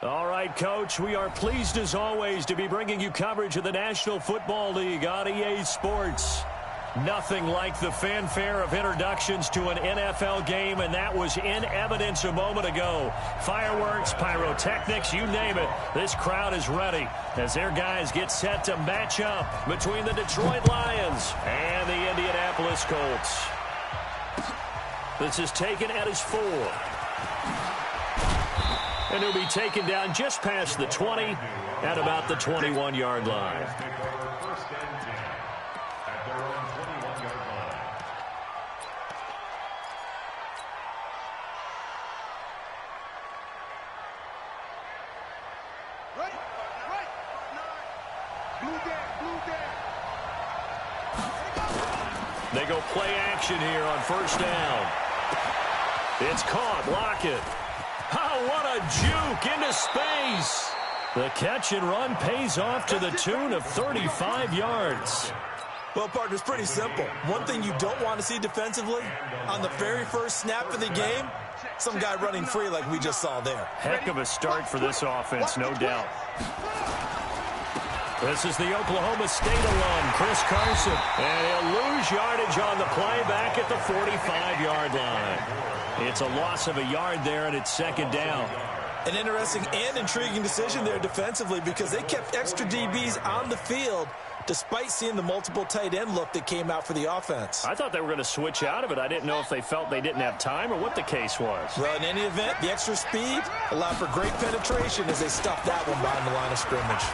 All right, Coach, we are pleased as always to be bringing you coverage of the National Football League on EA Sports. Nothing like the fanfare of introductions to an NFL game, and that was in evidence a moment ago. Fireworks, pyrotechnics, you name it. This crowd is ready as their guys get set to match up between the Detroit Lions and the Indianapolis Colts. This is taken at his 4. And he'll be taken down just past the 20 at about the 21-yard line. They go play action here on first down. It's caught. Lockett. Oh, what a juke into space. The catch and run pays off to the tune of 35 yards. Well, partner, it's pretty simple. One thing you don't want to see defensively, on the very first snap of the game, some guy running free like we just saw there. Heck of a start for this offense, no doubt. This is the Oklahoma State alum, Chris Carson. And he'll lose yardage on the play back at the 45-yard line. It's a loss of a yard there, and it's second down. An interesting and intriguing decision there defensively because they kept extra DBs on the field despite seeing the multiple tight end look that came out for the offense. I thought they were going to switch out of it. I didn't know if they felt they didn't have time or what the case was. Well, in any event, the extra speed allowed for great penetration as they stuffed that one behind the line of scrimmage.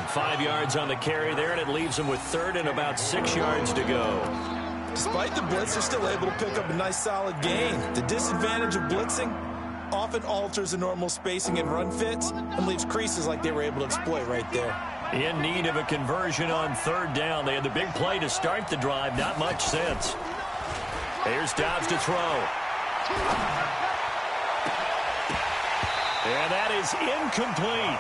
5 yards on the carry there, and it leaves them with third and about 6 yards to go. Despite the blitz, they're still able to pick up a nice solid gain. The disadvantage of blitzing often alters the normal spacing and run fits and leaves creases like they were able to exploit right there. In need of a conversion on third down. They had the big play to start the drive. Not much sense. Here's Dobbs to throw. And that is incomplete.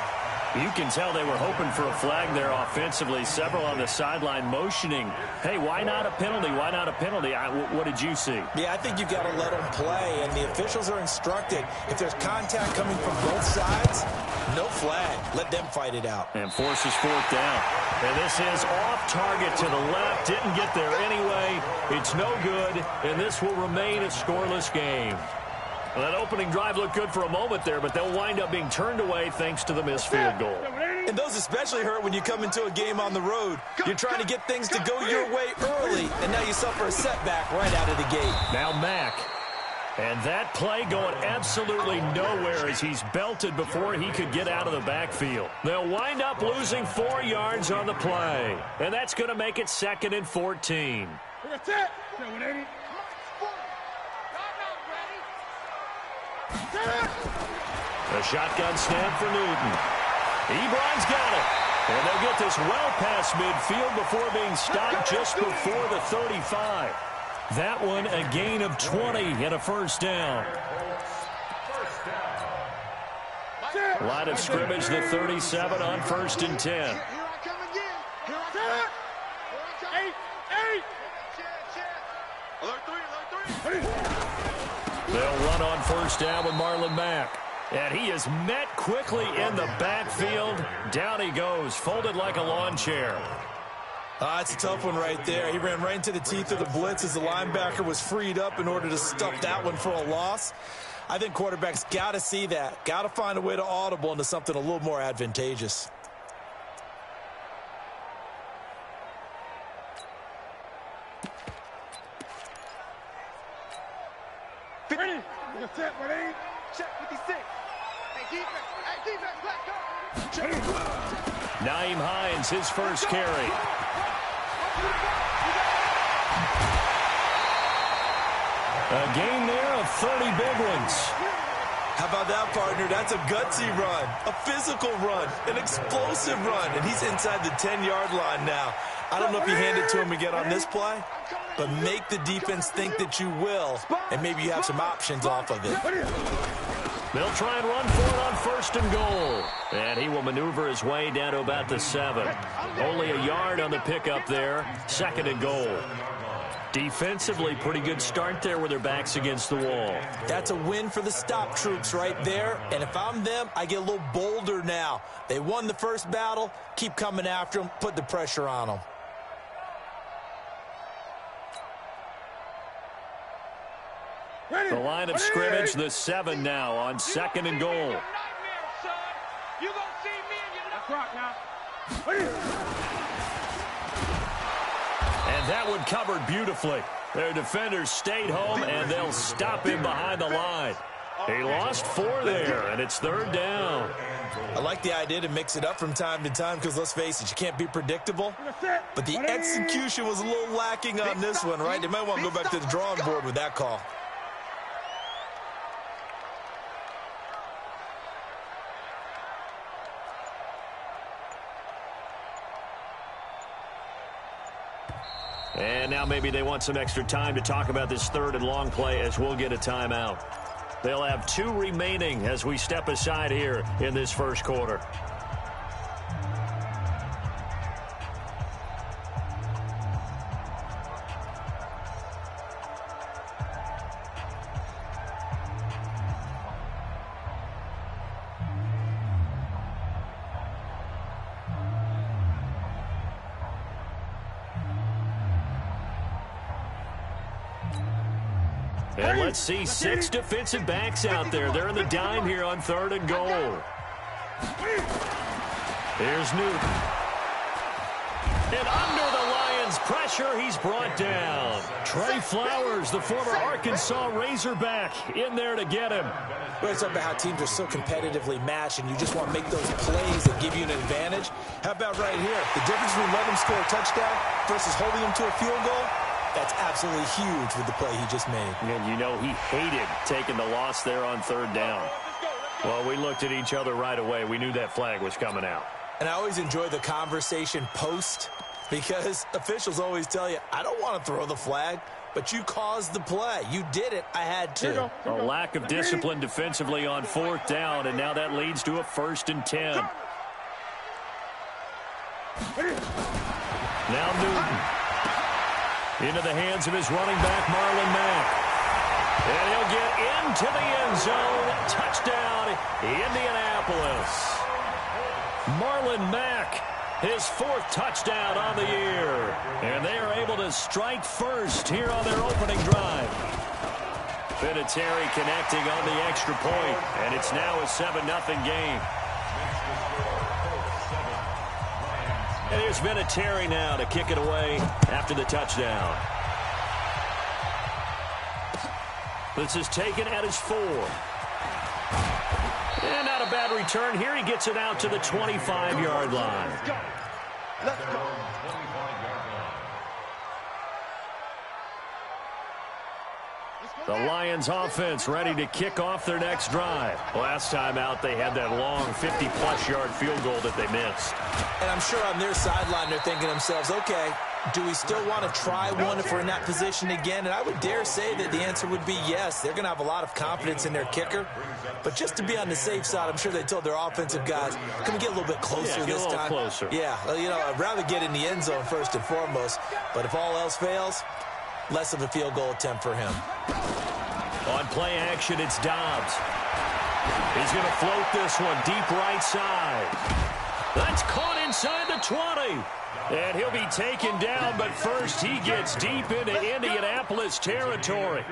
You can tell they were hoping for a flag there offensively. Several on the sideline motioning. Hey, why not a penalty? Why not a penalty? What did you see? Yeah, I think you've got to let them play, and the officials are instructed. If there's contact coming from both sides, no flag. Let them fight it out. And forces fourth down. And this is off target to the left. Didn't get there anyway. It's no good, and this will remain a scoreless game. Well, that opening drive looked good for a moment there, but they'll wind up being turned away thanks to the missed field goal. And those especially hurt when you come into a game on the road. You're trying to get things to go your way early, and now you suffer a setback right out of the gate. Now Mack. And that play going absolutely nowhere as he's belted before he could get out of the backfield. They'll wind up losing 4 yards on the play. And that's going to make it 2nd and 14. A shotgun snap for Newton. Ebron's got it. And they'll get this well past midfield before being stopped just before the 35. That one a gain of 20 and a first down. Line of scrimmage, the 37 on 1st and 10. They'll run on first down with Marlon Mack. And he is met quickly in the backfield. Down he goes, folded like a lawn chair. It's a tough one right there. He ran right into the teeth of the blitz as the linebacker was freed up in order to stuff that one for a loss. I think quarterbacks got to see that. Got to find a way to audible into something a little more advantageous. Ready? Set, ready? Check 56. Hey, defense, black card. Nyheim Hines, his first carry. A gain there of 30 big ones. How about that, partner? That's a gutsy run, a physical run, an explosive run, and he's inside the 10-yard line now. I don't know if you hand it to him again on this play, but make the defense think that you will, and maybe you have some options off of it. They'll try and run for it on 1st and goal. And he will maneuver his way down to about the 7. Only a yard on the pickup there. 2nd and goal. Defensively, pretty good start there with their backs against the wall. That's a win for the stop troops right there. And if I'm them, I get a little bolder now. They won the first battle. Keep coming after them. Put the pressure on them. The line of scrimmage, the 7 now on 2nd and goal. And that one covered beautifully. Their defenders stayed home, and they'll stop him behind the line. He lost 4 there, and it's 3rd down. I like the idea to mix it up from time to time because, let's face it, you can't be predictable. But the execution was a little lacking on this one, right? They might want to go back to the drawing board with that call. And now maybe they want some extra time to talk about this 3rd and long play as we'll get a timeout. They'll have 2 remaining as we step aside here in this first quarter. And let's see 6 defensive backs out there. They're in the dime here on 3rd and goal. Here's Newton. And under the Lions' pressure, he's brought down. Trey Flowers, the former Arkansas Razorback, in there to get him. We're talking about how teams are so competitively matched, and you just want to make those plays that give you an advantage. How about right here? The difference between letting them score a touchdown versus holding them to a field goal? That's absolutely huge with the play he just made. And you know he hated taking the loss there on 3rd down. Well, we looked at each other right away. We knew that flag was coming out. And I always enjoy the conversation post because officials always tell you, I don't want to throw the flag, but you caused the play. You did it. I had to. A lack of discipline defensively on 4th down, and now that leads to a 1st and 10. Now Newton. Into the hands of his running back, Marlon Mack. And he'll get into the end zone. Touchdown, Indianapolis. Marlon Mack, his 4th touchdown on the year. And they are able to strike first here on their opening drive. Vinatieri connecting on the extra point, and it's now a 7-0 game. And here's Vinatieri now to kick it away after the touchdown. This is taken at his 4. And not a bad return here. He gets it out to the 25-yard line. Let's go. The Lions offense ready to kick off their next drive. Last time out, they had that long 50-plus yard field goal that they missed. And I'm sure on their sideline they're thinking to themselves, okay, do we still want to try one if we're in that position again? And I would dare say that the answer would be yes. They're going to have a lot of confidence in their kicker. But just to be on the safe side, I'm sure they told their offensive guys, can we get a little bit closer this time? Closer. Yeah, you know, I'd rather get in the end zone first and foremost. But if all else fails, less of a field goal attempt for him. On play action, it's Dobbs. He's going to float this one deep right side. That's caught inside the 20. And he'll be taken down, but first he gets deep into Indianapolis territory.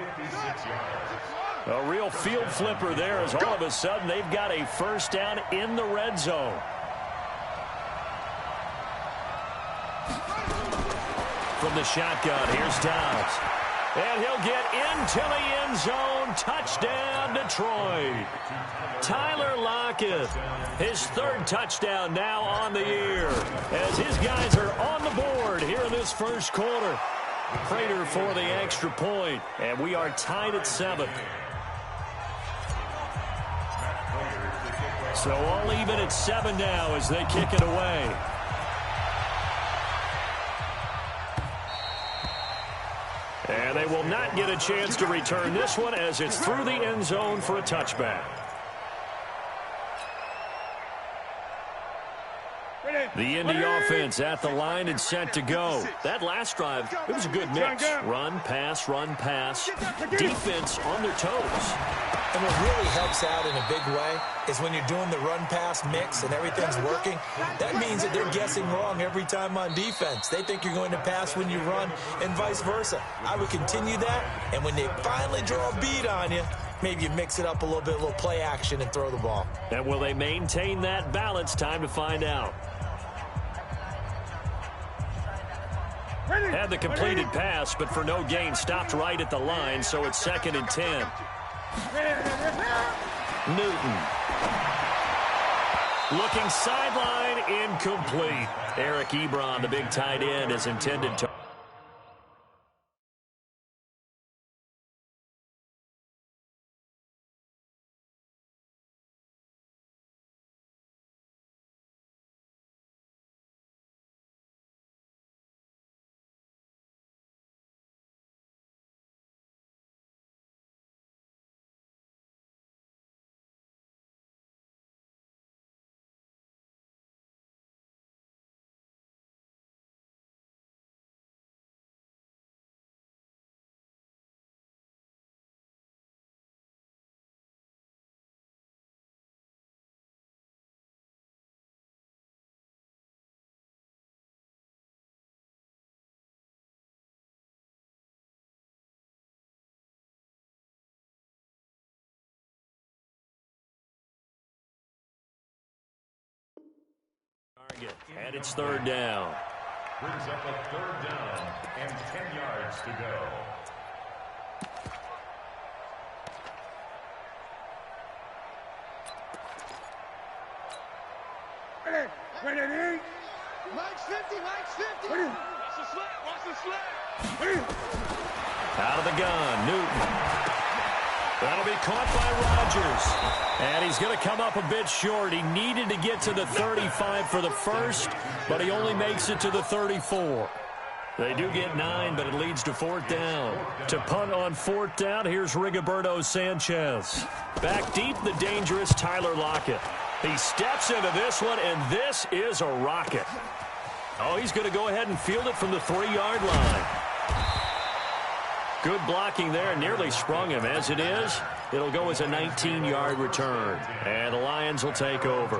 A real field flipper there as all of a sudden they've got a 1st down in the red zone. From the shotgun, here's Dobbs. And he'll get into the end zone. Touchdown, Detroit. Tyler Lockett, his 3rd touchdown now on the year, as his guys are on the board here in this first quarter. Prater for the extra point, and we are tied at 7. So all even at 7 now as they kick it away. And they will not get a chance to return this one as it's through the end zone for a touchback. The Indy offense at the line and set to go. That last drive, it was a good mix. Run, pass, defense on their toes. And what really helps out in a big way is when you're doing the run-pass mix and everything's working, that means that they're guessing wrong every time on defense. They think you're going to pass when you run and vice versa. I would continue that, and when they finally draw a bead on you, maybe you mix it up a little play action and throw the ball. And will they maintain that balance? Time to find out. Had the completed pass, but for no gain, stopped right at the line, so it's 2nd and 10. Newton. Looking sideline, incomplete. Eric Ebron, the big tight end, is intended to... And it's 3rd down. Brings up a 3rd down and 10 yards to go. Ready. Mike's 50. Watch the slap. Out of the gun, Newton. That'll be caught by Rodgers. And he's going to come up a bit short. He needed to get to the 35 for the first, but he only makes it to the 34. They do get 9, but it leads to 4th down. To punt on 4th down, here's Rigoberto Sanchez. Back deep, the dangerous Tyler Lockett. He steps into this one, and this is a rocket. Oh, he's going to go ahead and field it from the 3-yard line. Good blocking there, nearly sprung him. As it is, it'll go as a 19-yard return. And the Lions will take over.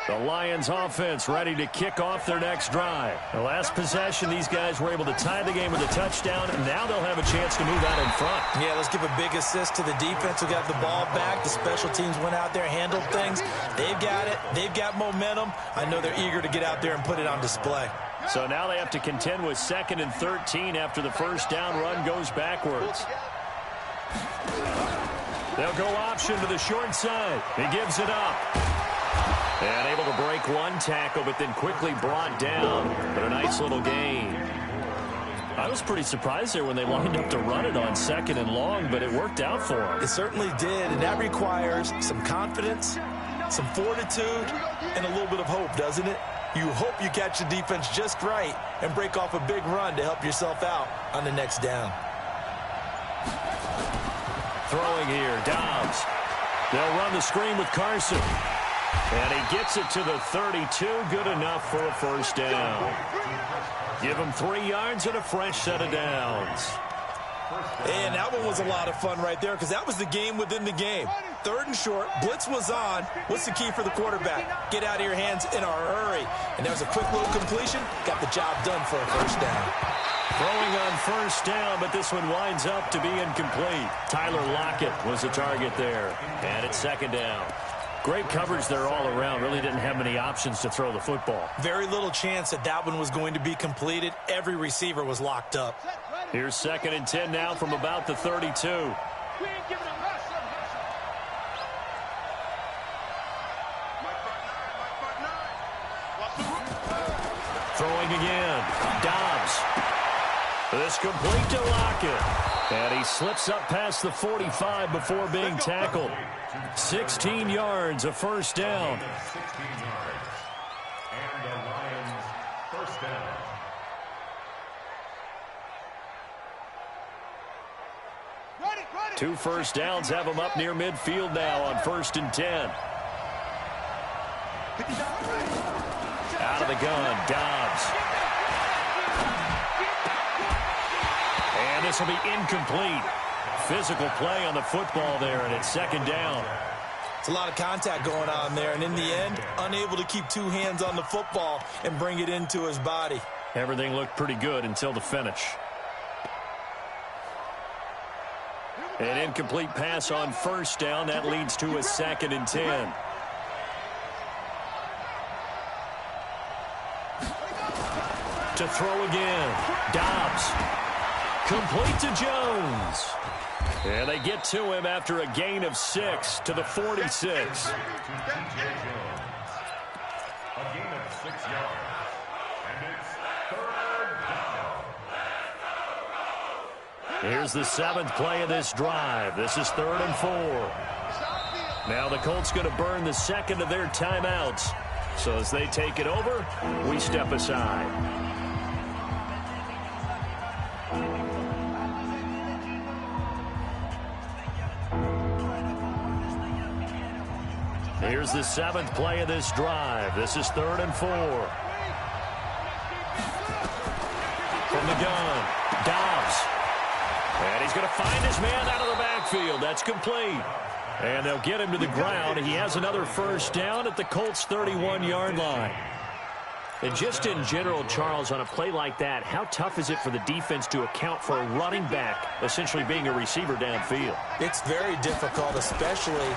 The Lions offense ready to kick off their next drive. The last possession, these guys were able to tie the game with a touchdown, and now they'll have a chance to move out in front. Yeah, let's give a big assist to the defense who got the ball back. The special teams went out there, handled things. They've got it. They've got momentum. I know they're eager to get out there and put it on display. So now they have to contend with 2nd and 13 after the first down run goes backwards. They'll go option to the short side. He gives it up. And able to break one tackle, but then quickly brought down. But a nice little gain. I was pretty surprised there when they lined up to run it on 2nd and long, but it worked out for them. It certainly did, and that requires some confidence, some fortitude, and a little bit of hope, doesn't it? You hope you catch the defense just right and break off a big run to help yourself out on the next down. Throwing here, Dobbs. They'll run the screen with Carson. And he gets it to the 32. Good enough for a first down. Give him 3 yards and a fresh set of downs. And that one was a lot of fun right there because that was the game within the game. 3rd and short, blitz was on. What's the key for the quarterback? Get out of your hands in a hurry. And there was a quick little completion. Got the job done for a first down. Throwing on first down, but this one winds up to be incomplete. Tyler Lockett was the target there. And it's 2nd down. Great coverage there all around. Really didn't have many options to throw the football. Very little chance that that one was going to be completed. Every receiver was locked up. Here's 2nd and 10 now from about the 32. Throwing again. Dobbs. This complete to Lockett. And he slips up past the 45 before being tackled. 16 yards, a first down. 16 yards. And the Lions first down. 2 first downs have them up near midfield now on 1st and 10. Out of the gun, Dobbs. And this will be incomplete. Physical play on the football there, and it's 2nd down. It's a lot of contact going on there, and in the end, unable to keep 2 hands on the football and bring it into his body. Everything looked pretty good until the finish. An incomplete pass on 1st down. That leads to a 2nd and 10. To throw again. Dobbs. Complete to Jones. And they get to him after a gain of 6 to the 46. A gain of 6 yards. And it's 3rd down. Here's the 7th play of this drive. This is 3rd and 4. Now the Colts going to burn the 2nd of their timeouts. So as they take it over, we step aside. Here's the 7th play of this drive. This is 3rd and 4. From the gun, Dobbs. And he's going to find his man out of the backfield. That's complete. And they'll get him to the ground. He has another 1st down at the Colts' 31-yard line. And just in general, Charles, on a play like that, how tough is it for the defense to account for a running back essentially being a receiver downfield? It's very difficult, especially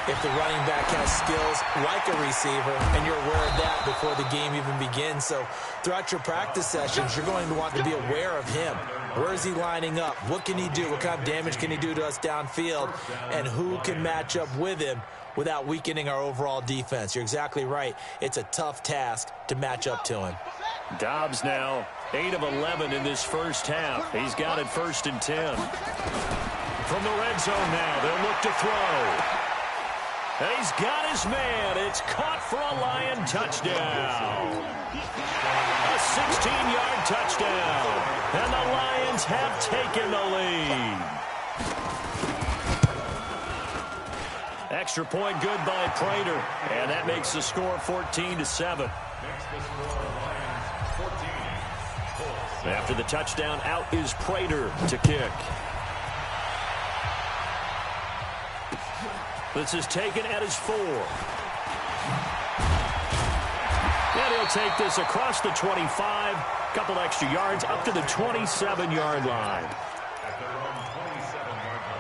if the running back has skills like a receiver, and you're aware of that before the game even begins. So throughout your practice sessions, you're going to want to be aware of him. Where is he lining up? What can he do? What kind of damage can he do to us downfield? And who can match up with him without weakening our overall defense? You're exactly right. It's a tough task to match up to him. Dobbs now 8 of 11 in this 1st half. He's got it 1st and 10. From the red zone now, they'll look to throw. And he's got his man. It's caught for a Lion touchdown. A 16-yard touchdown. And the Lions have taken the lead. Extra point good by Prater. And that makes the score 14-7. After the touchdown, out is Prater to kick. This is taken at his 4. And he'll take this across the 25. Couple extra yards up to the 27-yard line. At their own 27-yard line.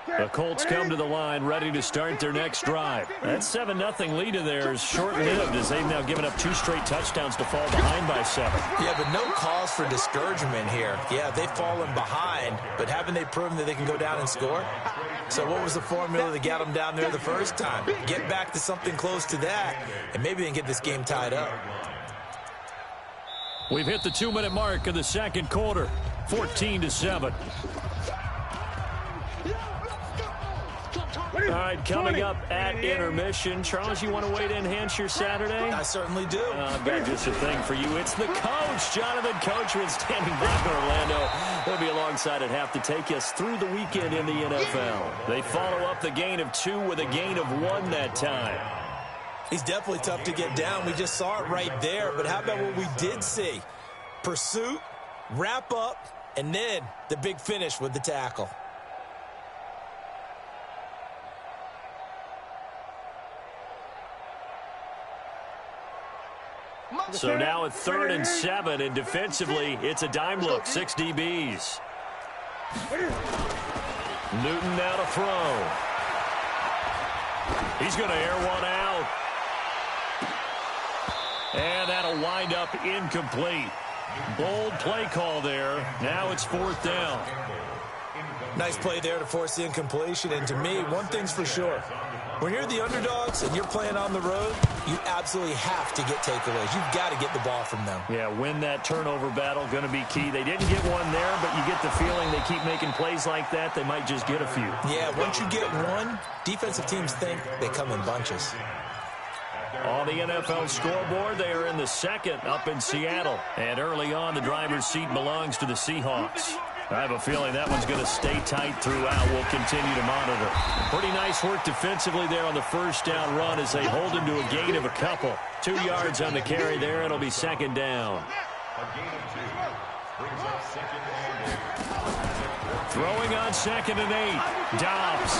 The Colts come to the line ready to start their next drive. That 7-0 lead of theirs short-lived as they've now given up 2 straight touchdowns to fall behind by 7. Yeah, but no cause for discouragement here. Yeah, they've fallen behind, but haven't they proven that they can go down and score? So what was the formula to get them down there the first time? Get back to something close to that, and maybe they can get this game tied up. We've hit the 2-minute mark of the 2nd quarter, 14-7. All right, coming up at intermission. Charles, you want to wait to enhance your Saturday? I certainly do. I've got just a thing for you. It's the coach, Jonathan Coachman, standing by in Orlando. He'll be alongside at half to take us through the weekend in the NFL. They follow up the gain of 2 with a gain of 1 that time. He's definitely tough to get down. We just saw it right there. But how about what we did see? Pursuit, wrap up, and then the big finish with the tackle. So now at 3rd and 7, and defensively, it's a dime look, 6 DBs. Newton now to throw. He's going to air one out. And that'll wind up incomplete. Bold play call there. Now it's 4th down. Nice play there to force the incompletion. And to me, one thing's for sure. When you're the underdogs and you're playing on the road, you absolutely have to get takeaways. You've got to get the ball from them. Yeah, win that turnover battle, going to be key. They didn't get one there, but you get the feeling they keep making plays like that, they might just get a few. Yeah, once you get one, defensive teams think they come in bunches. On the NFL scoreboard, they are in the second up in Seattle. And early on, the driver's seat belongs to the Seahawks. I have a feeling that one's going to stay tight throughout. We'll continue to monitor. Pretty nice work defensively there on the first down run as they hold him to a gain of a couple. 2 yards on the carry there. It'll be second down. Throwing on 2nd and 8. Dobbs.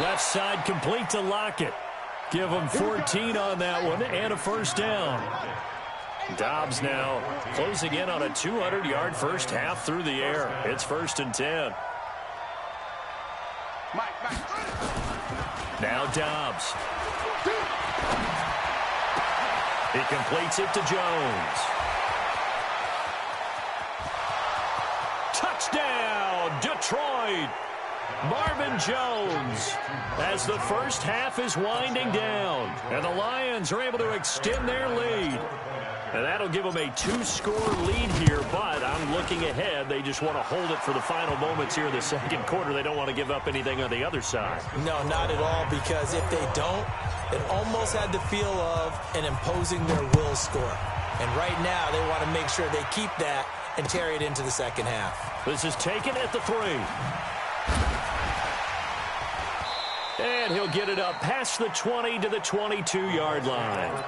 Left side complete to Lockett. Give him 14 on that one and a first down. Dobbs now closing in on a 200-yard first half through the air. It's 1st and 10. Now Dobbs. He completes it to Jones. Touchdown, Detroit. Marvin Jones as the first half is winding down. And the Lions are able to extend their lead. And that'll give them a 2-score lead here, but I'm looking ahead. They just want to hold it for the final moments here in the second quarter. They don't want to give up anything on the other side. No, not at all, because if they don't, it almost had the feel of an imposing their will score. And right now, they want to make sure they keep that and carry it into the second half. This is taken at the 3. And he'll get it up past the 20 to the 22-yard line.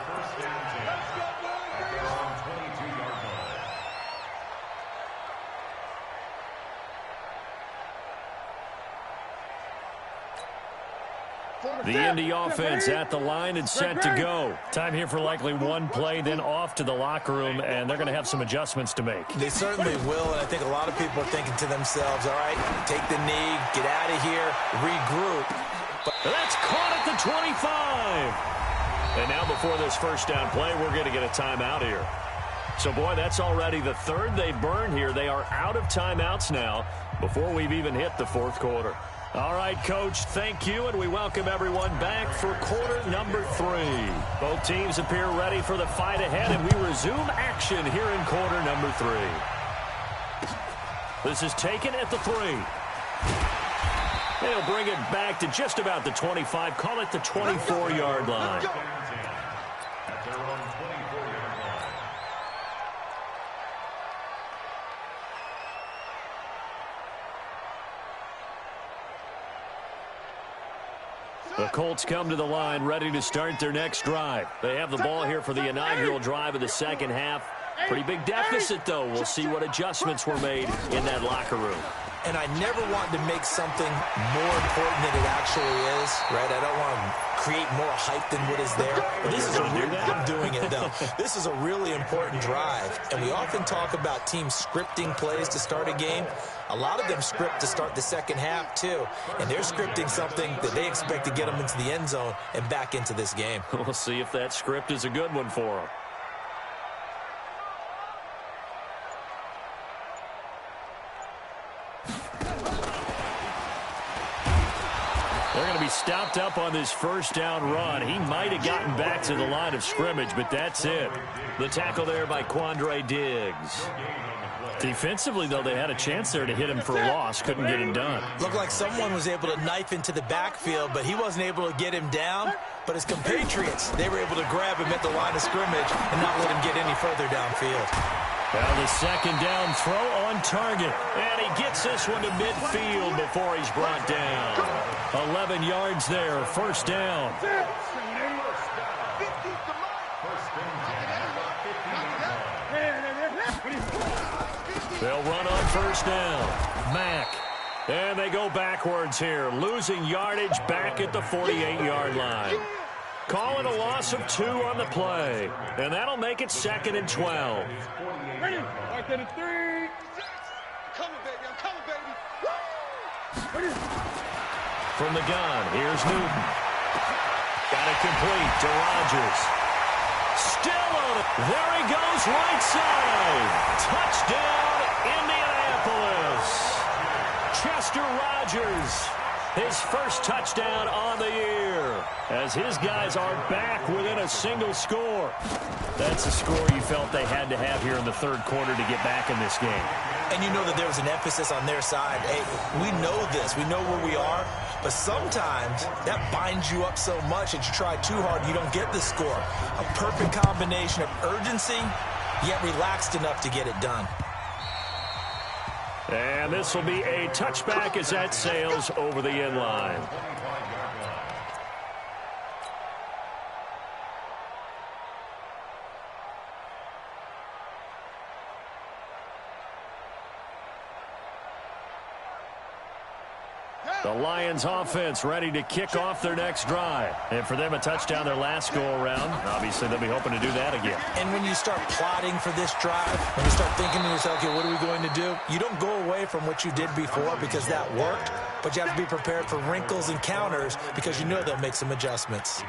The Indy offense at the line and set to go. Time here for likely one play, then off to the locker room, and they're going to have some adjustments to make. They certainly will, and I think a lot of people are thinking to themselves, all right, take the knee, get out of here, regroup. But that's caught at the 25. And now before this first down play, we're going to get a timeout here. So, boy, that's already the third they've burned here. They are out of timeouts now before we've even hit the fourth quarter. All right, Coach, thank you, and we welcome everyone back for quarter number 3. Both teams appear ready for the fight ahead, and we resume action here in quarter number 3. This is taken at the 3. They'll bring it back to just about the 25, call it the 24-yard line. The Colts come to the line ready to start their next drive. They have the ball here for the inaugural drive of the second half. Pretty big deficit, though. We'll see what adjustments were made in that locker room. And I never want to make something more important than it actually is, right? I don't want to create more hype than what is there. But this is I'm doing it, though. This is a really important drive. And we often talk about teams scripting plays to start a game. A lot of them script to start the second half, too. And they're scripting something that they expect to get them into the end zone and back into this game. We'll see if that script is a good one for them. They're going to be stopped up on this first down run. He might have gotten back to the line of scrimmage, but that's it. The tackle there by Quandre Diggs. Defensively, though, they had a chance there to hit him for a loss. Couldn't get him done. Looked like someone was able to knife into the backfield, but he wasn't able to get him down. But his compatriots, they were able to grab him at the line of scrimmage and not let him get any further downfield. Now the second down throw on target. And he gets this one to midfield before he's brought down. 11 yards there, first down. They'll run on first down. Mack. And they go backwards here, losing yardage back at the 48-yard line. Call it a loss of 2 on the play. And that'll make it 2nd and 12. Ready? Back to the 3. I'm coming, baby. I'm coming, baby. From the gun, here's Newton. Got it complete to Rodgers. Still on it. There he goes, right side. Touchdown, Indianapolis. Mr. Rogers. His first touchdown on the year as his guys are back within a single score. That's a score you felt they had to have here in the third quarter to get back in this game. And you know that there was an emphasis on their side. Hey, we know this. We know where we are. But sometimes that binds you up so much that you try too hard, you don't get the score. A perfect combination of urgency, yet relaxed enough to get it done. And this will be a touchback as that sails over the end line. The Lions offense ready to kick off their next drive. And for them, a touchdown their last go-around. Obviously, they'll be hoping to do that again. And when you start plotting for this drive, when you start thinking to yourself, okay, what are we going to do? You don't go away from what you did before because that worked, but you have to be prepared for wrinkles and counters because you know they'll make some adjustments.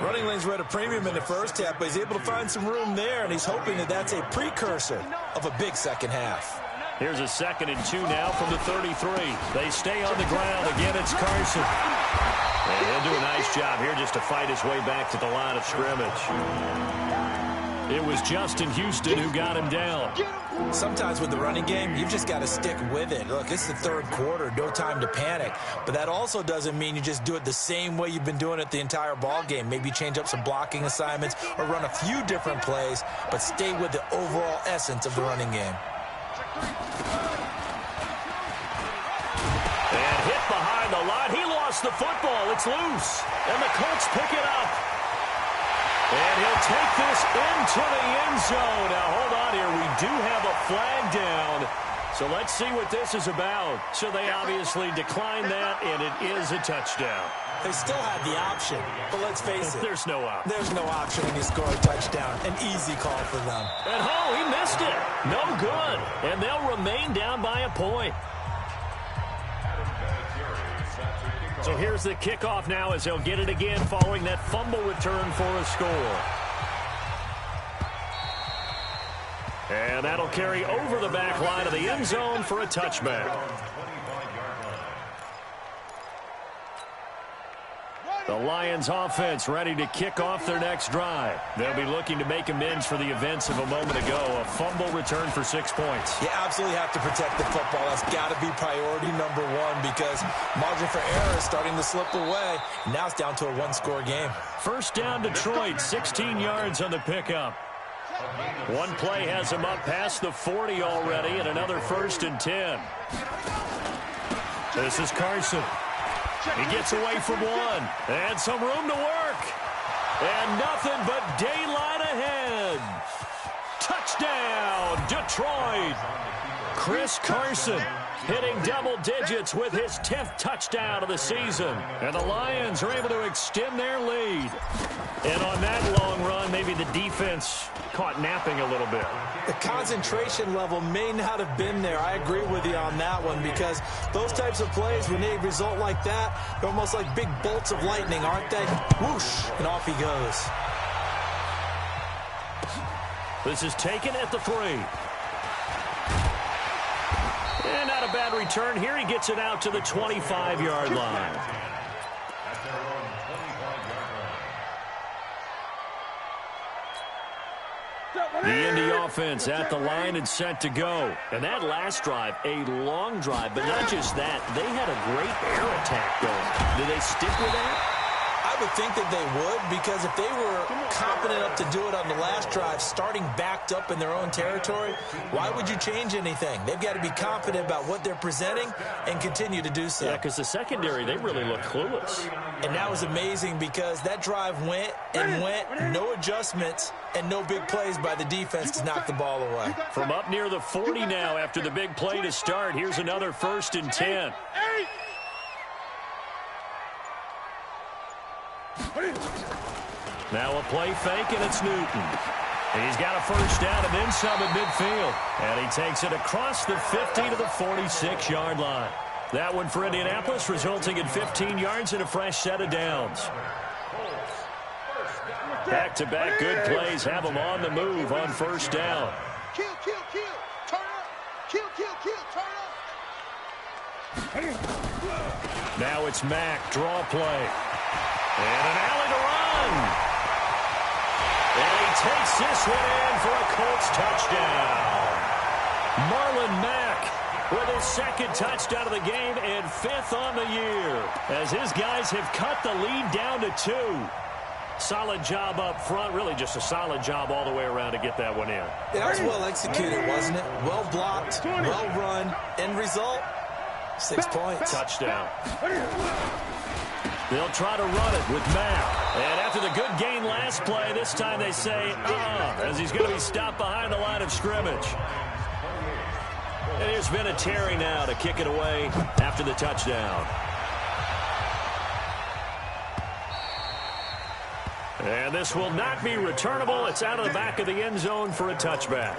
Running lanes were at a premium in the first half, but he's able to find some room there, and he's hoping that that's a precursor of a big second half. Here's a 2nd and 2 now from the 33. They stay on the ground. Again, it's Carson. And he'll do a nice job here just to fight his way back to the line of scrimmage. It was Justin Houston who got him down. Sometimes with the running game, you've just got to stick with it. Look, it's the third quarter, no time to panic. But that also doesn't mean you just do it the same way you've been doing it the entire ball game. Maybe change up some blocking assignments or run a few different plays, but stay with the overall essence of the running game. And hit behind the line. He lost the football. It's loose. And the Colts pick it up. And he'll take this into the end zone. Now, hold on here. We do have a flag down. So let's see what this is about. So they obviously declined that, and it is a touchdown. They still had the option, but let's face it. There's no option. There's no option when you score a touchdown. An easy call for them. And he missed it. No good. And they'll remain down by a point. So here's the kickoff now as they'll get it again following that fumble return for a score. And that'll carry over the back line of the end zone for a touchback. The Lions offense ready to kick off their next drive. They'll be looking to make amends for the events of a moment ago. A fumble return for 6 points. You absolutely have to protect the football. That's got to be priority number one because margin for error is starting to slip away. Now it's down to a one-score game. First down Detroit, 16 yards on the pickup. One play has him up past the 40 already and another 1st and 10. This is Carson. He gets away from one. And some room to work. And nothing but daylight ahead. Touchdown, Detroit. Chris Carson hitting double digits with his 10th touchdown of the season. And the Lions are able to extend their lead. And on that long run, maybe the defense caught napping a little bit. The concentration level may not have been there. I agree with you on that one because those types of plays, when they result like that, they're almost like big bolts of lightning, aren't they? Whoosh, and off he goes. This is taken at the 3. And not a bad return here. He gets it out to the 25-yard line. The Indy offense at the line and set to go. And that last drive, a long drive, but not just that. They had a great air attack going. Do they stick with that? I would think that they would because if they were confident enough to do it on the last drive, starting backed up in their own territory, why would you change anything? They've got to be confident about what they're presenting and continue to do so. Yeah, because the secondary, they really look clueless. And that was amazing because that drive went and went, no adjustments, and no big plays by the defense to knock the ball away. From up near the 40 now after the big play to start, here's another 1st and 10. Now a play fake, and it's Newton. He's got a first down and then some at midfield. And he takes it across the 50 to the 46-yard line. That one for Indianapolis, resulting in 15 yards and a fresh set of downs. Back-to-back good plays have them on the move on first down. Kill, kill, kill. Turn up. Kill, kill, kill. Turn up. Now it's Mack, draw play. And an alley to run. And he takes this one in for a Colts touchdown. Marlon Mack with his second touchdown of the game and 5th on the year, as his guys have cut the lead down to 2. Solid job up front, really just a solid job all the way around to get that one in. That was well executed, wasn't it? Well blocked, well run. End result, 6 points. Touchdown. They'll try to run it with Mack. And after the good gain last play, this time they say, as he's going to be stopped behind the line of scrimmage. And there's been a Terry now to kick it away after the touchdown. And this will not be returnable. It's out of the back of the end zone for a touchback.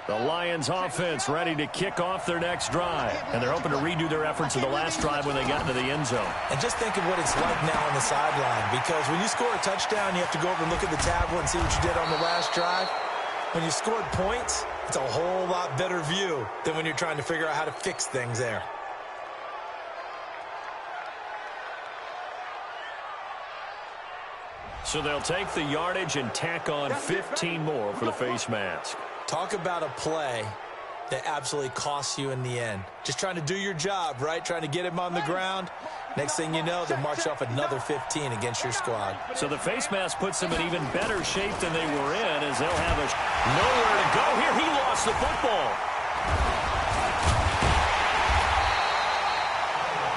The Lions offense ready to kick off their next drive. And they're hoping to redo their efforts of the last drive when they got into the end zone. And just think of what it's like now on the sideline. Because when you score a touchdown, you have to go over and look at the tablet and see what you did on the last drive. When you scored points, it's a whole lot better view than when you're trying to figure out how to fix things there. So they'll take the yardage and tack on 15 more for the face mask. Talk about a play that absolutely costs you in the end. Just trying to do your job, right? Trying to get him on the ground. Next thing you know, they march off another 15 against your squad. So the face mask puts them in even better shape than they were in, as they'll have nowhere to go here. He lost the football.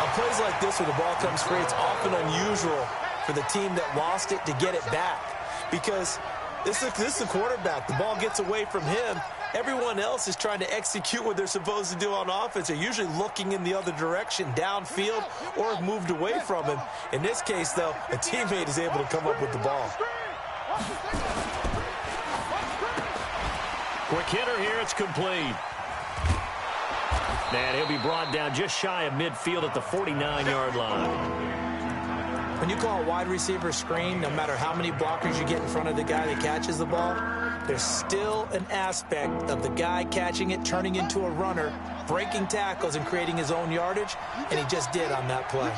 On plays like this where the ball comes free, it's often unusual for the team that lost it to get it back. Because this is the quarterback. The ball gets away from him. Everyone else is trying to execute what they're supposed to do on offense. They're usually looking in the other direction, downfield, or have moved away from him. In this case, though, a teammate is able to come up with the ball. Quick hitter here. It's complete. And he'll be brought down just shy of midfield at the 49-yard line. When you call a wide receiver screen, no matter how many blockers you get in front of the guy that catches the ball, there's still an aspect of the guy catching it, turning into a runner, breaking tackles and creating his own yardage, and he just did on that play.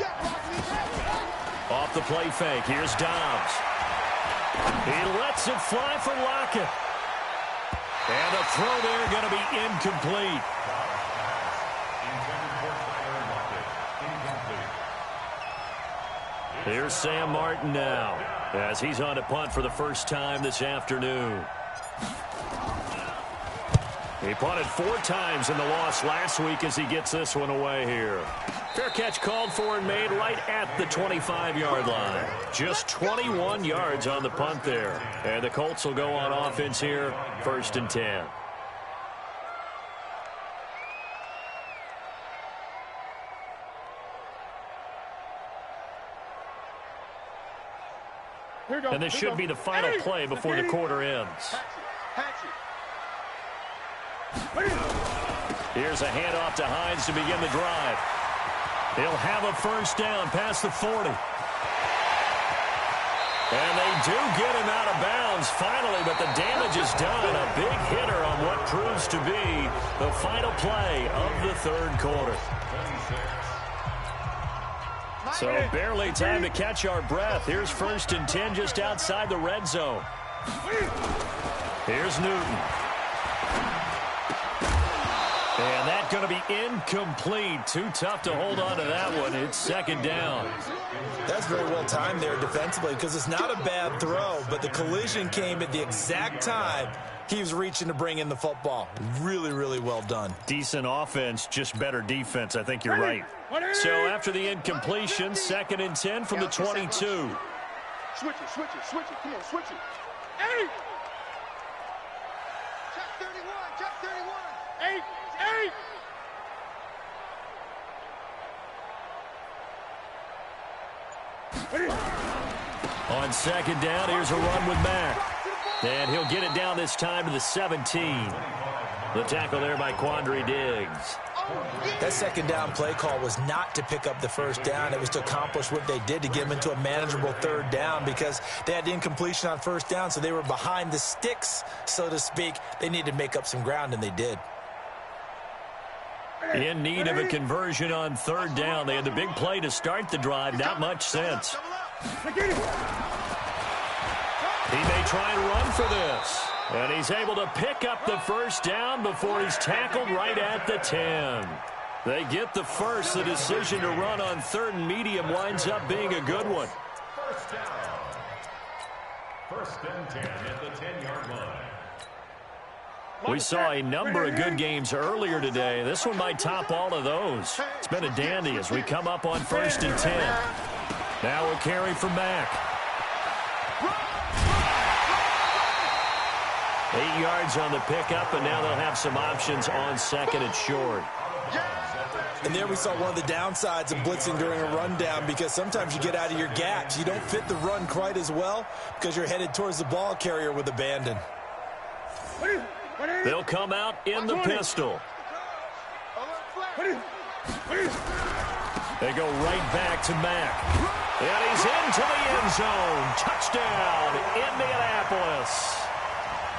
Off the play fake, here's Dobbs. He lets it fly for Lockett. And the throw there going to be incomplete. Here's Sam Martin now, as he's on to punt for the first time this afternoon. He punted 4 times in the loss last week as he gets this one away here. Fair catch called for and made right at the 25-yard line. Just 21 yards on the punt there. And the Colts will go on offense here, 1st and 10. And this should be the final play before the quarter ends. Here's a handoff to Hines to begin the drive. He'll have a first down past the 40. And they do get him out of bounds finally, but the damage is done. A big hitter on what proves to be the final play of the 3rd quarter. So barely time to catch our breath. Here's 1st and 10 just outside the red zone. Here's Newton. And that's going to be incomplete. Too tough to hold on to that one. It's 2nd down. That's very well timed there defensively because it's not a bad throw, but the collision came at the exact time he was reaching to bring in the football. Really, really well done. Decent offense, just better defense. I think you're right. So after the incompletion, 2nd and 10 from the 22. Switch it, switch it, switch it. Come on, switch it. Hey! Check 31, check 31. 8, 8! On 2nd down, here's a run with Mack. And he'll get it down this time to the 17. The tackle there by Quandre Diggs. That second down play call was not to pick up the first down. It was to accomplish what they did to get them into a manageable third down because they had incompletion on first down, so they were behind the sticks, so to speak. They needed to make up some ground, and they did. In need of a conversion on third down. They had the big play to start the drive. Not much sense. He may try and run for this. And he's able to pick up the first down before he's tackled right at the 10. They get the first. The decision to run on third and medium winds up being a good one. First down. First and 10 at the 10-yard line. We saw a number of good games earlier today. This one might top all of those. It's been a dandy as we come up on first and 10. Now a carry from Mack. 8 yards on the pickup, and now they'll have some options on second and short. And there we saw one of the downsides of blitzing during a rundown because sometimes you get out of your gaps. You don't fit the run quite as well because you're headed towards the ball carrier with abandon. They'll come out in the pistol. They go right back to Mack. And he's into the end zone. Touchdown, Indianapolis.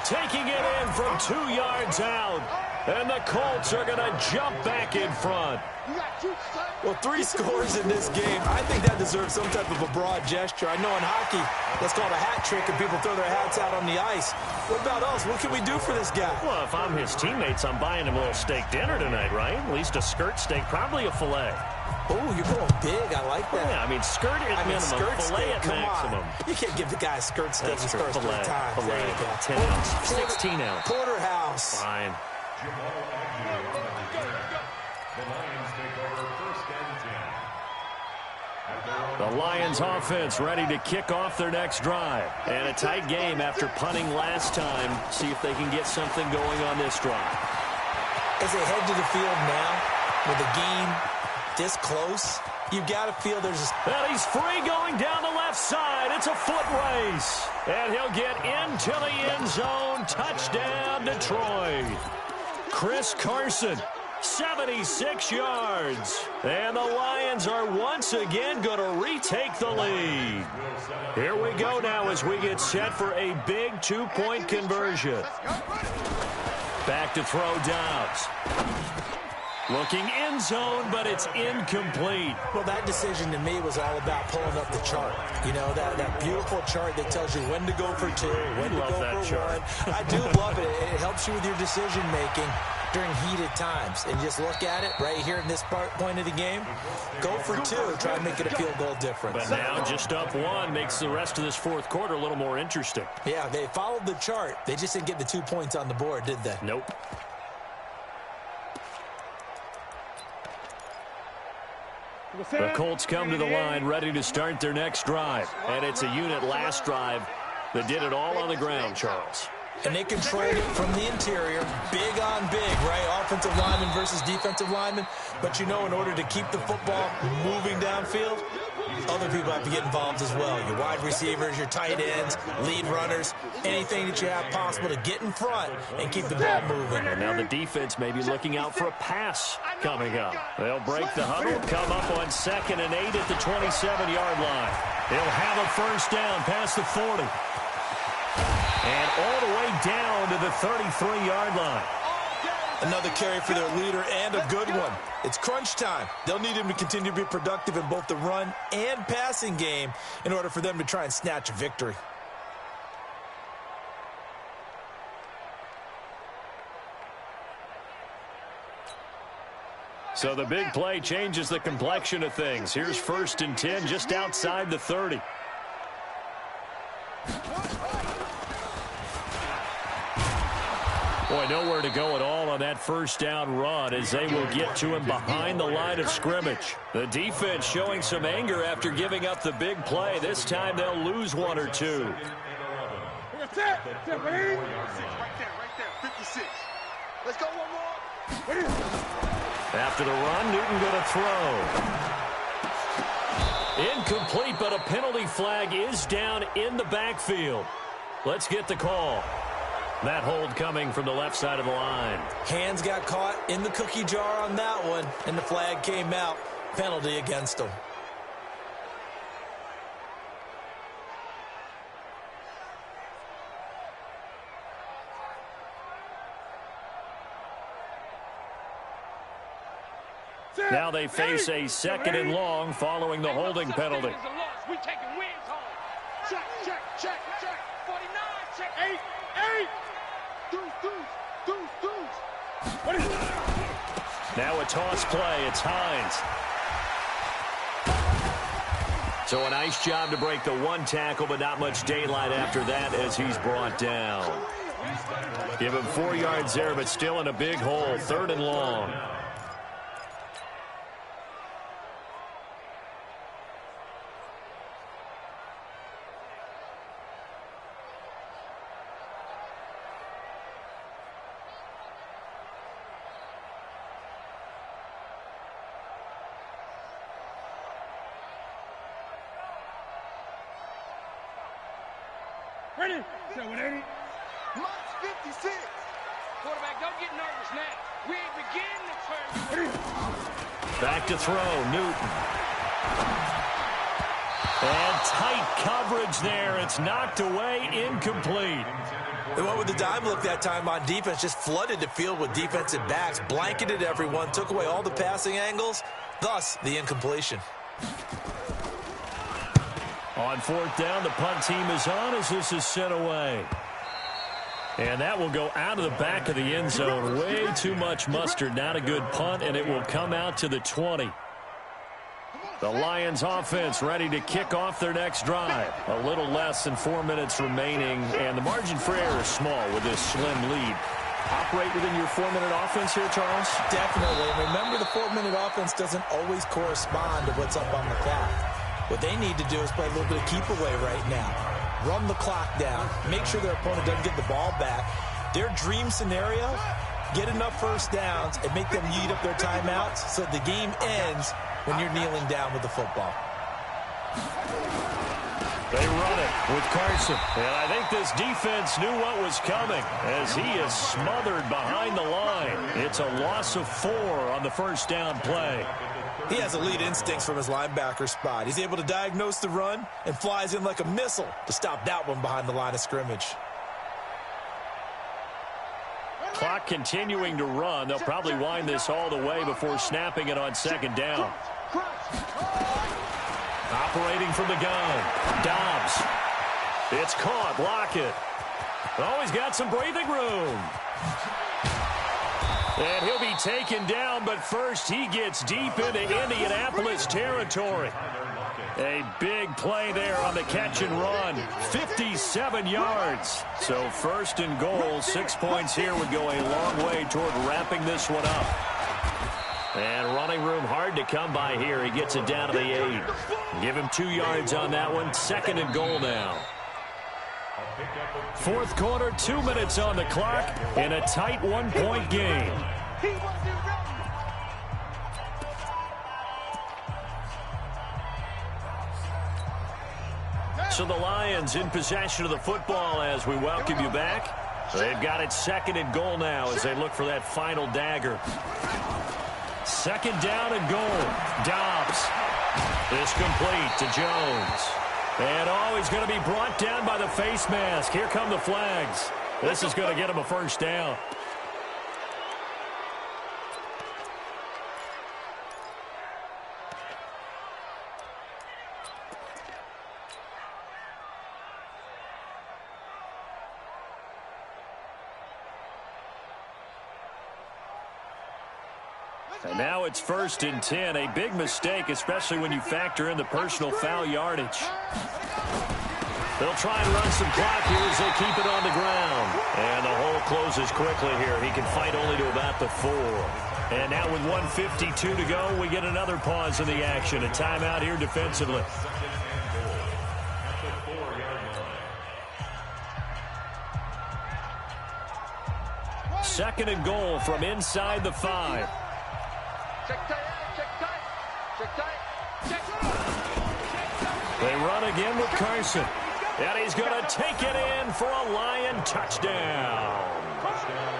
Taking it in from 2 yards out. And the Colts are going to jump back in front. Well, 3 scores in this game. I think that deserves some type of a broad gesture. I know in hockey, that's called a hat trick, and people throw their hats out on the ice. What about us? What can we do for this guy? Well, if I'm his teammates, I'm buying him a little steak dinner tonight, right? At least a skirt steak, probably a filet. Oh, you're going big. I like that. Yeah, I mean, skirt at minimum, skirt filet steak, at maximum. On. You can't give the guy a skirt steak That's his true. first 3 times. Filet, 10 ounce, 16 ounce. Porterhouse. Fine. The Lions take over first and 10. The Lions offense ready to kick off their next drive. And a tight game after punting last time. See if they can get something going on this drive. As they head to the field now with a game this close, you've got to feel there's a... And he's free going down the left side. It's a foot race. And he'll get into the end zone. Touchdown, Detroit. Chris Carson, 76 yards. And the Lions are once again going to retake the lead. Here we go now as we get set for a big 2-point conversion. Back to throw Dobbs. Looking end zone, but it's incomplete. Well, that decision to me was all about pulling up the chart. You know, that beautiful chart that tells you when to go for 2, when to go for 1. I do love it. It helps you with your decision-making during heated times. And just look at it right here in this point of the game. Go for 2. Try to make it a field goal difference. But now just up 1 makes the rest of this fourth quarter a little more interesting. Yeah, they followed the chart. They just didn't get the 2 points on the board, did they? Nope. The Colts come to the line ready to start their next drive. And it's a unit last drive that did it all on the ground, Charles. And they controlled it from the interior, big on big, right? Offensive lineman versus defensive lineman. But you know, in order to keep the football moving downfield, other people have to get involved as well. Your wide receivers, your tight ends, lead runners, anything that you have possible to get in front and keep the ball moving. And now the defense may be looking out for a pass coming up. They'll break the huddle, come up on 2nd and 8 at the 27-yard line. They'll have a first down past the 40. And all the way down to the 33-yard line. Another carry for their leader and a good one. It's crunch time. They'll need him to continue to be productive in both the run and passing game in order for them to try and snatch a victory. So the big play changes the complexion of things. Here's 1st and 10 just outside the 30. Boy, nowhere to go at all on that first down run as they will get to him behind the line of scrimmage. The defense showing some anger after giving up the big play. This time they'll lose 1 or 2. Right there, 56. Let's go one more. After the run, Newton going to throw. Incomplete, but a penalty flag is down in the backfield. Let's get the call. That hold coming from the left side of the line. Hands got caught in the cookie jar on that one, and the flag came out. Penalty against him. Now they face a 2nd and long following the holding penalty. We taking wins home. Check, check, check, check. 49, check. 8. Deuce. What is it? Now a toss play. It's Hines. So a nice job to break the one tackle, but not much daylight after that as he's brought down. Give him 4 yards there, but still in a big hole. 3rd and long. Ready? 780. Minus 56. Quarterback, don't get nervous now. We ain't beginning to turn you. Back to throw, Newton. And tight coverage there. It's knocked away, incomplete. They went with the dime look that time on defense, just flooded the field with defensive backs, blanketed everyone, took away all the passing angles, thus the incompletion. On 4th down, the punt team is on as this is sent away. And that will go out of the back of the end zone. Way too much mustard. Not a good punt, and it will come out to the 20. The Lions offense ready to kick off their next drive. A little less than 4 minutes remaining, and the margin for error is small with this slim lead. Operate within your 4-minute offense here, Charles? Definitely. And remember, the 4-minute offense doesn't always correspond to what's up on the clock. What they need to do is play a little bit of keep away right now. Run the clock down. Make sure their opponent doesn't get the ball back. Their dream scenario, get enough first downs and make them eat up their timeouts so the game ends when you're kneeling down with the football. They run it with Carson. And I think this defense knew what was coming as he is smothered behind the line. It's a loss of 4 on the first down play. He has elite instincts from his linebacker spot. He's able to diagnose the run and flies in like a missile to stop that one behind the line of scrimmage. Clock continuing to run. They'll probably wind this all the way before snapping it on 2nd down. Operating from the gun. Dobbs. It's caught. Lockett. Oh, he's got some breathing room. And he'll be taken down, but first he gets deep into Indianapolis territory. A big play there on the catch and run. 57 yards. So 1st and goal. 6 points here would go a long way toward wrapping this one up. And running room hard to come by here. He gets it down to the 8. Give him 2 yards on that one. 2nd and goal now. 4th quarter, 2 minutes on the clock in a tight 1-point game. So the Lions in possession of the football as we welcome you back. They've got it 2nd and goal now as they look for that final dagger. 2nd down and goal. Dobbs. This complete to Jones. And he's going to be brought down by the face mask. Here come the flags. This is going to get him a first down. And now it's 1st and 10. A big mistake, especially when you factor in the personal foul yardage. They'll try and run some clock here as they keep it on the ground. And the hole closes quickly here. He can fight only to about the 4. And now with 1:52 to go, we get another pause in the action. A timeout here defensively. Second and goal from inside the 5. Check tight, check tight, check tight, check tight. They run again with Carson. And he's going to take it in for a Lion touchdown.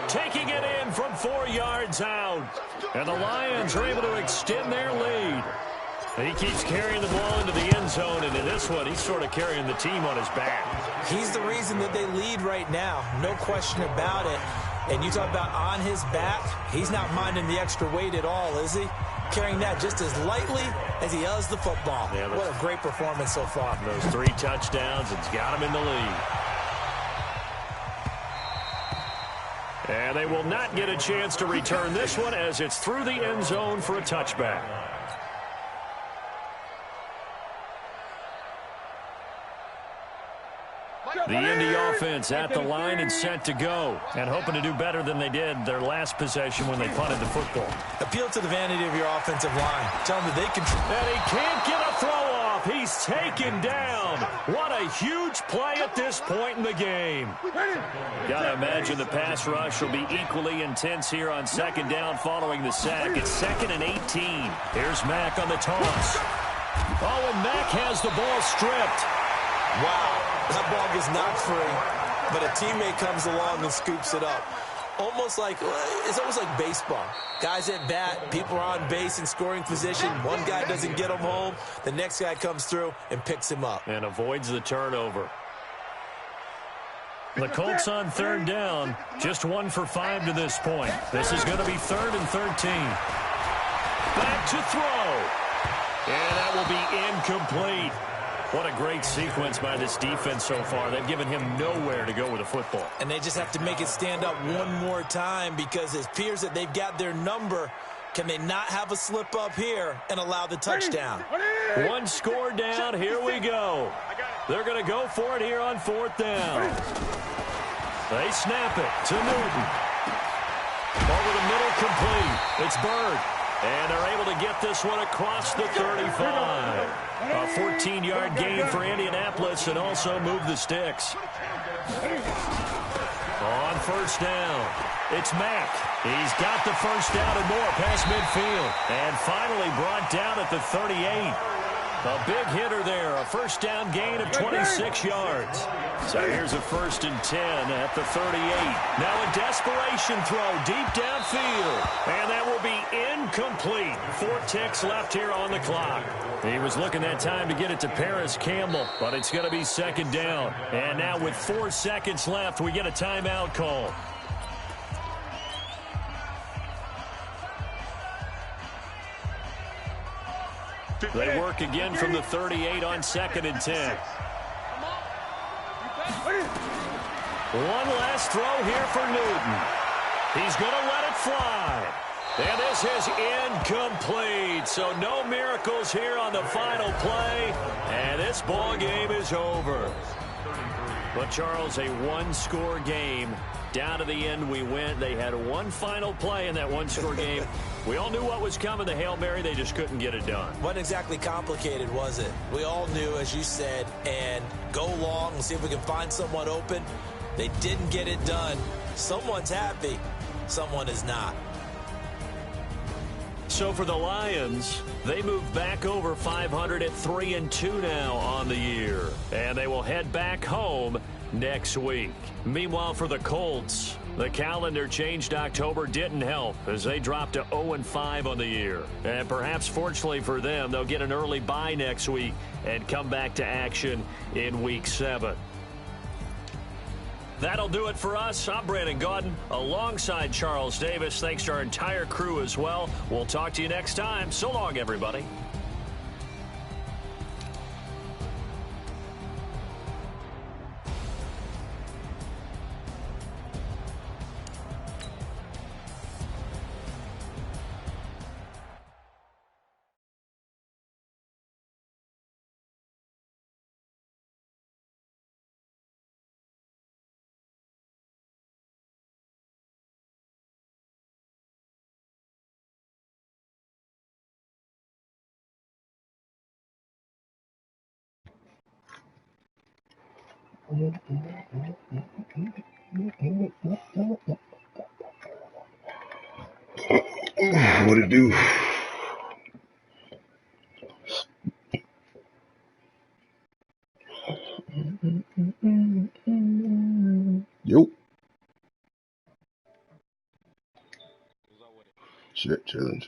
Taking it in from 4 yards out. And the Lions are able to extend their lead. And he keeps carrying the ball into the end zone, and in this one, he's sort of carrying the team on his back. He's the reason that they lead right now. No question about it. And you talk about on his back, he's not minding the extra weight at all, is he? Carrying that just as lightly as he does the football. Yeah, what a great performance so far. Those 3 touchdowns, it's got him in the lead. And they will not get a chance to return this one as it's through the end zone for a touchback. The Indy offense at the line and set to go. And hoping to do better than they did their last possession when they punted the football. Appeal to the vanity of your offensive line. Tell them that they can... And he can't get a throw off. He's taken down. What a huge play at this point in the game. Gotta imagine the pass rush will be equally intense here on second down following the sack. It's 2nd and 18. Here's Mack on the toss. Oh, and Mack has the ball stripped. Wow. That ball gets knocked free, but a teammate comes along and scoops it up. It's almost like baseball. Guys at bat, people are on base in scoring position. One guy doesn't get him home. The next guy comes through and picks him up. And avoids the turnover. The Colts on 3rd down, just 1 for 5 to this point. This is going to be 3rd and 13. Back to throw. And that will be incomplete. What a great sequence by this defense so far. They've given him nowhere to go with the football. And they just have to make it stand up one more time because it appears that they've got their number. Can they not have a slip up here and allow the touchdown? 1 score down. Here we go. They're going to go for it here on 4th down. They snap it to Newton. Over the middle, complete. It's Bird. And they're able to get this one across the 35. A 14-yard gain for Indianapolis and also move the sticks. On 1st down, it's Mack. He's got the 1st down and more past midfield. And finally brought down at the 38. A big hitter there, a 1st down gain of 26 yards. So here's a 1st and 10 at the 38. Now a desperation throw deep downfield. And that will be incomplete. 4 ticks left here on the clock. He was looking that time to get it to Paris Campbell, but it's going to be 2nd down. And now with 4 seconds left, we get a timeout call. They work again from the 38 on 2nd and 10. One last throw here for Newton. He's going to let it fly. And this is incomplete. So no miracles here on the final play. And this ball game is over. But, Charles, a 1-score game. Down to the end we went. They had 1 final play in that 1-score game. We all knew what was coming, the Hail Mary. They just couldn't get it done. Wasn't exactly complicated, was it? We all knew, as you said, and go long and see if we can find someone open. They didn't get it done. Someone's happy. Someone is not. So for the Lions, they move back over 500 at 3-2 now on the year. And they will head back home next week. Meanwhile, for the Colts, the calendar changed. October didn't help as they dropped to 0-5 on the year. And perhaps fortunately for them, they'll get an early bye next week and come back to action in Week 7. That'll do it for us. I'm Brandon Gaudin alongside Charles Davis. Thanks to our entire crew as well. We'll talk to you next time. So long, everybody. What it do? Yo. Shit, chillin'.